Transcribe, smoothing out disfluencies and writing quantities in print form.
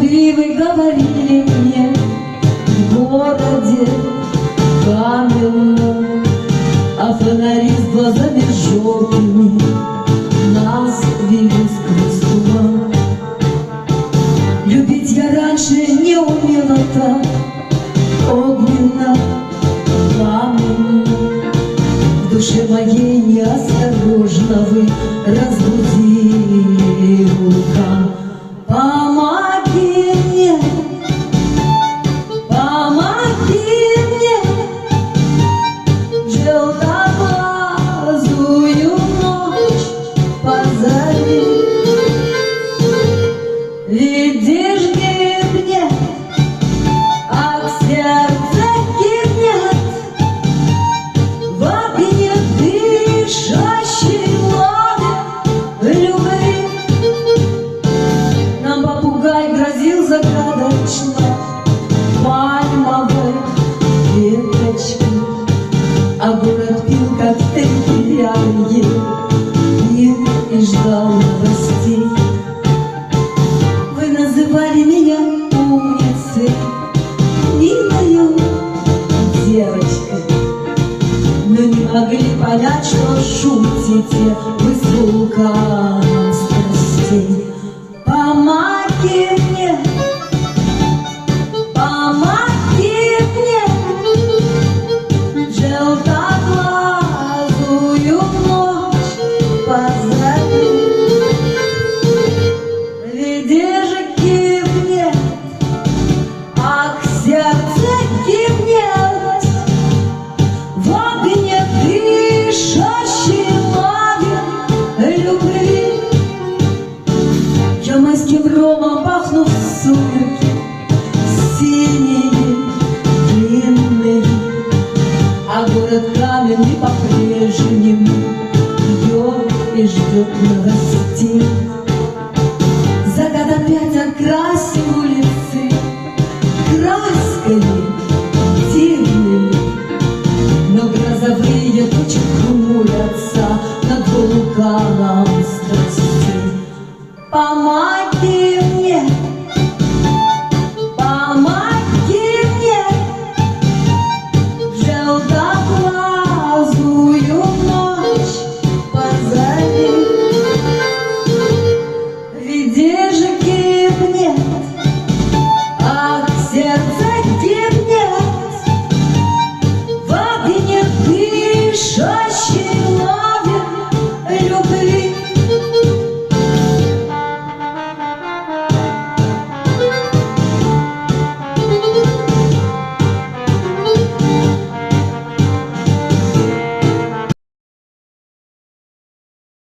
пруды, вы говорили мне, в городе каменном, а фонари с глазами желтыми нас вели сквозь туман. Любить я раньше не умела так огненно, пламенно. В душе моей неосторожно вы разбудили вулкан. Помоги мне, желтоглазую ночь позови. Видишь, гибнет, а к сердце кипнет в огне дышащей лаве любви. Нам попугай грозил загадочно пальмовой веточкой, а город пил коктейль пьяный, пил и ждал новостей. Вы называли меня умницей, милою девочкой, но не могли понять, что шутите вы с вулканом страстей. Помоги мне, желтоглазую ночь позови. Видишь, кипнет, а к сердце кипнет в огне дышащей лаве любви. Я майским ромом пахну в сумерки, синие, длинные, а город каменный по-прежнему пьет и ждет новостей.